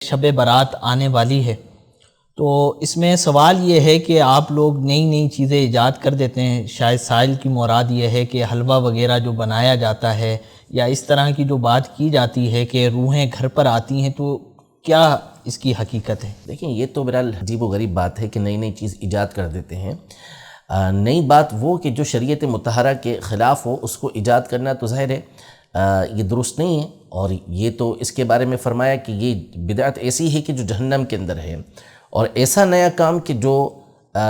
شب برات آنے والی ہے، تو اس میں سوال یہ ہے کہ آپ لوگ نئی نئی چیزیں ایجاد کر دیتے ہیں۔ شاید سائل کی مراد یہ ہے کہ حلوہ وغیرہ جو بنایا جاتا ہے یا اس طرح کی جو بات کی جاتی ہے کہ روحیں گھر پر آتی ہیں، تو کیا اس کی حقیقت ہے؟ دیکھیں، یہ تو بہرحال عجیب و غریب بات ہے کہ نئی نئی چیز ایجاد کر دیتے ہیں۔ نئی بات وہ کہ جو شریعت مطہرہ کے خلاف ہو اس کو ایجاد کرنا تو ظاہر ہے یہ درست نہیں ہے، اور یہ تو اس کے بارے میں فرمایا کہ یہ بدعت ایسی ہے کہ جو جہنم کے اندر ہے، اور ایسا نیا کام کہ جو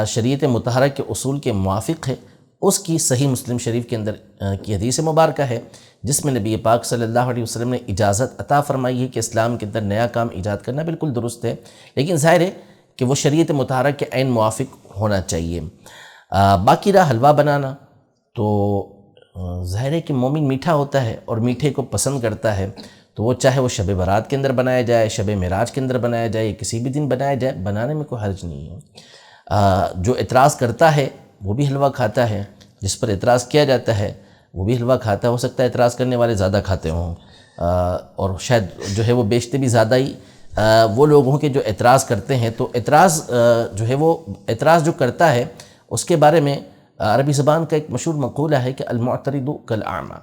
شریعت مطہرہ کے اصول کے موافق ہے، اس کی صحیح مسلم شریف کے اندر کی حدیث مبارکہ ہے جس میں نبی پاک صلی اللہ علیہ وسلم نے اجازت عطا فرمائی ہے کہ اسلام کے اندر نیا کام ایجاد کرنا بالکل درست ہے، لیکن ظاہر ہے کہ وہ شریعت مطہرہ کے عین موافق ہونا چاہیے۔ باقی رہا حلوہ بنانا، تو ظاہر ہے کہ مومن میٹھا ہوتا ہے اور میٹھے کو پسند کرتا ہے، تو وہ چاہے وہ شب برات کے اندر بنایا جائے، شب معراج کے اندر بنایا جائے، یا کسی بھی دن بنایا جائے، بنانے میں کوئی حرج نہیں ہے۔ جو اعتراض کرتا ہے وہ بھی حلوہ کھاتا ہے، جس پر اعتراض کیا جاتا ہے وہ بھی حلوہ کھاتا ہے۔ ہو سکتا ہے اعتراض کرنے والے زیادہ کھاتے ہوں، اور شاید جو ہے وہ بیچتے بھی زیادہ ہی وہ لوگ ہوں کہ جو اعتراض کرتے ہیں۔ تو اعتراض جو ہے وہ اعتراض جو کرتا ہے اس کے بارے میں عربی زبان کا ایک مشہور مقولہ ہے کہ المعترض کالاعمی،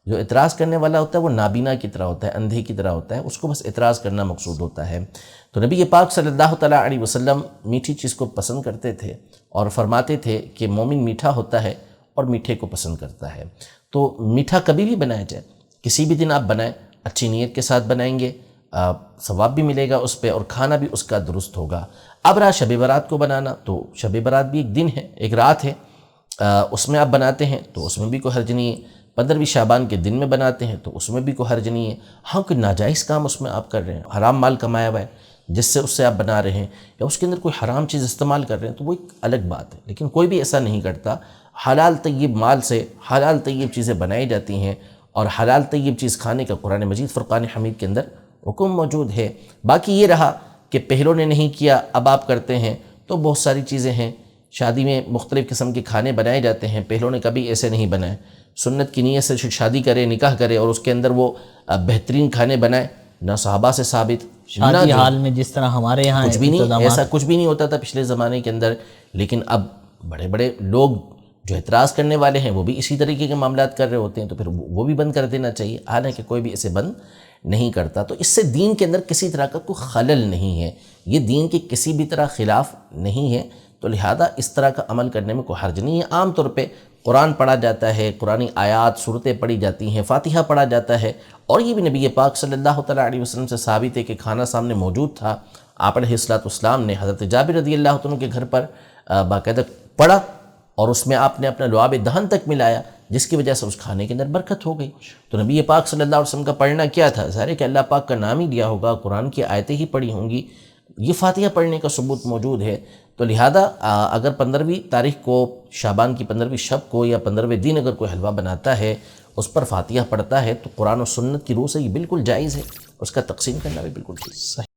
جو اعتراض کرنے والا ہوتا ہے وہ نابینا کی طرح ہوتا ہے، اندھے کی طرح ہوتا ہے، اس کو بس اعتراض کرنا مقصود ہوتا ہے۔ تو نبی پاک صلی اللہ تعالیٰ علیہ وسلم میٹھی چیز کو پسند کرتے تھے اور فرماتے تھے کہ مومن میٹھا ہوتا ہے اور میٹھے کو پسند کرتا ہے۔ تو میٹھا کبھی بھی بنایا جائے، کسی بھی دن آپ بنائیں، اچھی نیت کے ساتھ بنائیں گے، ثواب بھی ملے گا اس پہ اور کھانا بھی اس کا درست ہوگا۔ اب رہا شب برات کو بنانا، تو شب برات بھی ایک دن ہے، ایک رات ہے، اس میں آپ بناتے ہیں تو اس میں بھی کوئی حرج نہیں ہے۔ 15ویں شعبان کے دن میں بناتے ہیں تو اس میں بھی کوئی حرج نہیں ہے۔ ہاں، کوئی ناجائز کام اس میں آپ کر رہے ہیں، حرام مال کمایا ہوا ہے جس سے اس سے آپ بنا رہے ہیں، یا اس کے اندر کوئی حرام چیز استعمال کر رہے ہیں، تو وہ ایک الگ بات ہے، لیکن کوئی بھی ایسا نہیں کرتا۔ حلال طیب مال سے حلال طیب چیزیں بنائی جاتی ہیں، اور حلال طیب چیز کھانے کا قرآن مجید فرقان حمید کے اندر حکم موجود ہے۔ باقی یہ رہا کہ پہلوں نے نہیں کیا اب آپ کرتے ہیں، تو بہت ساری چیزیں ہیں۔ شادی میں مختلف قسم کے کھانے بنائے جاتے ہیں، پہلوں نے کبھی ایسے نہیں بنائے۔ سنت کی نیت سے شادی کرے، نکاح کرے اور اس کے اندر وہ بہترین کھانے بنائے، نہ صحابہ سے ثابت، شادی حال میں جس طرح ہمارے یہاں کچھ بھی نہیں، ایسا کچھ بھی نہیں ہوتا تھا پچھلے زمانے کے اندر۔ لیکن اب بڑے بڑے لوگ جو اعتراض کرنے والے ہیں وہ بھی اسی طریقے کے معاملات کر رہے ہوتے ہیں، تو پھر وہ بھی بند کر دینا چاہیے، حالانکہ کوئی بھی اسے بند نہیں کرتا۔ تو اس سے دین کے اندر کسی طرح کا کوئی خلل نہیں ہے، یہ دین کے کسی بھی طرح خلاف نہیں ہے، تو لہذا اس طرح کا عمل کرنے میں کوئی حرج نہیں ہے۔ عام طور پہ قرآن پڑھا جاتا ہے، قرآنی آیات صورتیں پڑھی جاتی ہیں، فاتحہ پڑھا جاتا ہے، اور یہ بھی نبی پاک صلی اللہ تعالیٰ علیہ وسلم سے ثابت ہے کہ کھانا سامنے موجود تھا، آپ علیہ السلام نے حضرت جابر رضی اللہ عنہ کے گھر پر باقاعدہ پڑھا، اور اس میں آپ نے اپنا لعاب دہن تک ملایا، جس کی وجہ سے اس کھانے کے اندر برکت ہو گئی۔ تو نبی پاک صلی اللہ علیہ وسلم کا پڑھنا کیا تھا؟ ظاہر ہے کہ اللہ پاک کا نام ہی لیا ہوگا، قرآن کی آیتیں ہی پڑھی ہوں گی، یہ فاتحہ پڑھنے کا ثبوت موجود ہے۔ تو لہذا اگر 15ویں تاریخ کو، شعبان کی 15ویں شب کو یا 15ویں دن اگر کوئی حلوہ بناتا ہے، اس پر فاتحہ پڑھتا ہے، تو قرآن و سنت کی روح سے یہ بالکل جائز ہے، اس کا تقسیم کرنا بھی بالکل ٹھیک ہے۔